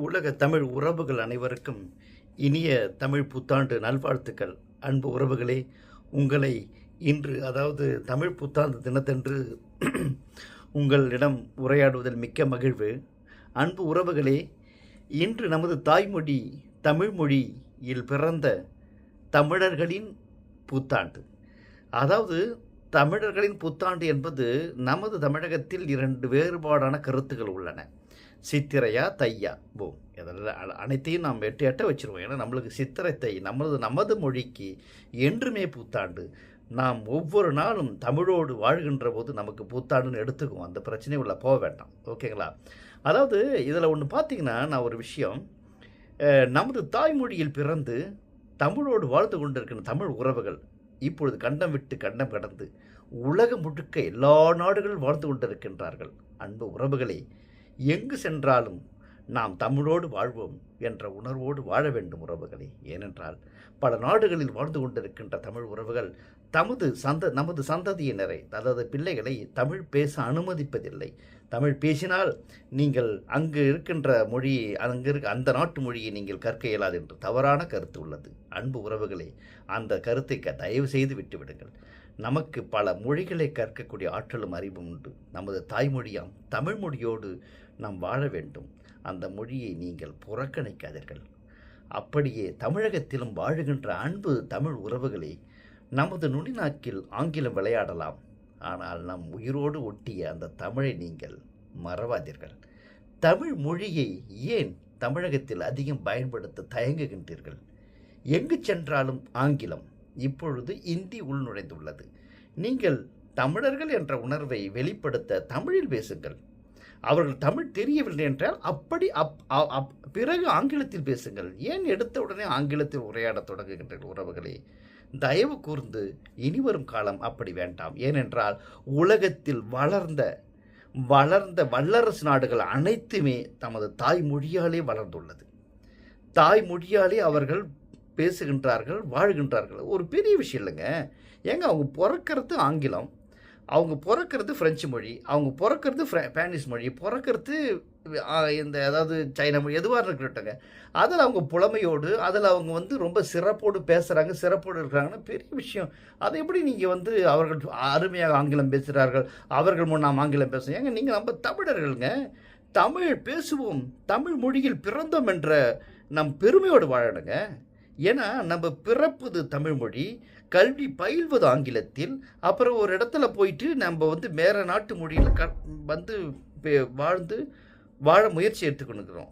உலக தமிழ் உறவுகள் அனைவருக்கும் இனிய தமிழ் புத்தாண்டு நல்வாழ்த்துக்கள். அன்பு உறவுகளே, உங்களை இன்று அதாவது தமிழ் புத்தாண்டு தினத்தன்று உங்களிடம் உரையாடுவதில் மிக்க மகிழ்வு. அன்பு உறவுகளே, இன்று நமது தாய்மொழி தமிழ்மொழியில் பிறந்த தமிழர்களின் புத்தாண்டு. அதாவது தமிழர்களின் புத்தாண்டு என்பது நமது தமிழகத்தில் இரண்டு வேறுபாடான கருத்துக்கள் உள்ளன. சித்திரையா தையா இதெல்லாம் அனைத்தையும் நாம் எட்டு எட்ட வச்சுருவோம். ஏன்னா நம்மளுக்கு சித்திரை தை நமது மொழிக்கு என்றுமே புத்தாண்டு. நாம் ஒவ்வொரு நாளும் தமிழோடு வாழ்கின்ற போது நமக்கு புத்தாண்டுன்னு எடுத்துக்குவோம். அந்த பிரச்சனை உள்ள போக வேண்டாம். ஓகேங்களா? அதாவது இதில் ஒன்று பார்த்தீங்கன்னா, நான் ஒரு விஷயம், நமது தாய்மொழியில் பிறந்து தமிழோடு வாழ்ந்து கொண்டிருக்கிற தமிழ் உறவுகள் இப்பொழுது கண்டம் விட்டு கண்டம் கடந்து உலகம் முழுக்க எல்லா நாடுகளும் வாழ்ந்து கொண்டிருக்கின்றார்கள். அன்பு உறவுகளே, எங்கு சென்றாலும் நாம் தமிழோடு வாழ்வோம் என்ற உணர்வோடு வாழ வேண்டும் உறவுகளே. ஏனென்றால் பல நாடுகளில் வாழ்ந்து கொண்டிருக்கின்ற தமிழ் உறவுகள் நமது சந்ததியினரை, அதாவது பிள்ளைகளை தமிழ் பேச அனுமதிப்பதில்லை. தமிழ் பேசினால் நீங்கள் அங்கு இருக்கின்ற மொழியை, அந்த நாட்டு மொழியை நீங்கள் கற்க இயலாது என்று தவறான கருத்து உள்ளது. அன்பு உறவுகளே, அந்த கருத்தை தயவு செய்து விட்டுவிடுங்கள். நமக்கு பல மொழிகளை கற்கக்கூடிய ஆற்றலும் அறிவும் உண்டு. நமது தாய்மொழியாம் தமிழ் மொழியோடு நாம் வாழ வேண்டும். அந்த மொழியை நீங்கள் புறக்கணிக்காதீர்கள். அப்படியே தமிழகத்திலும் வாழுகின்ற அன்பு தமிழ் உறவுகளே, நமது நுனிநாக்கில் ஆங்கிலம் விளையாடலாம், ஆனால் நம் உயிரோடு ஒட்டிய அந்த தமிழை நீங்கள் மறவாதீர்கள். தமிழ் மொழியை ஏன் தமிழகத்தில் அதிகம் பயன்படுத்த தயங்குகின்றீர்கள்? எங்கு சென்றாலும் ஆங்கிலம், இப்பொழுது இந்தி உள்நுழைந்துள்ளது. நீங்கள் தமிழர்கள் என்ற உணர்வை வெளிப்படுத்த தமிழில் பேசுங்கள். அவர்கள் தமிழ் தெரியவில்லை என்றால் பிறகு ஆங்கிலத்தில் பேசுங்கள். ஏன் எடுத்த உடனே ஆங்கிலத்தில் உரையாட தொடங்குகின்ற உறவுகளே? தயவு கூர்ந்து இனிவரும் காலம் அப்படி வேண்டாம். ஏனென்றால் உலகத்தில் வளர்ந்த வல்லரசு நாடுகள் அனைத்துமே தமது தாய்மொழியாலே வளர்ந்துள்ளது. தாய்மொழியாலே அவர்கள் பேசுகின்றார்கள், வாழ்கின்றார்கள். ஒரு பெரிய விஷயம் இல்லைங்க. ஏங்க, அவங்க பிறக்கிறது ஆங்கிலம், அவங்க பிறக்கிறது ஃப்ரெஞ்சு மொழி, அவங்க பிறக்கிறது ஸ்பானிஷ் மொழி, பிறக்கிறது அதாவது சைனா மொழி, எதுவாக இருக்கட்டுங்க. அதில் அவங்க புலமையோடு, அதில் அவங்க ரொம்ப சிறப்போடு பேசுகிறாங்க, சிறப்போடு இருக்கிறாங்கன்னா பெரிய விஷயம். அதை எப்படி நீங்கள் அவர்கள் அருமையாக ஆங்கிலம் பேசுகிறார்கள், அவர்கள் முன் நாம் ஆங்கிலம் பேசுவோம்? ஏங்க, நீங்கள் நம்ம தமிழர்களுங்க, தமிழ் பேசுவோம், தமிழ் மொழியில் பிறந்தோம் என்ற நம் பெருமையோடு வாழணுங்க. ஏன்னா நம்ம பிறப்பது தமிழ் மொழி, கல்வி பயில்வது ஆங்கிலத்தில், அப்புறம் ஒரு இடத்துல போயிட்டு நம்ம வேறு நாட்டு மொழியில் வாழ்ந்து வாழ முயற்சி எடுத்துக்கொண்டுக்கிறோம்.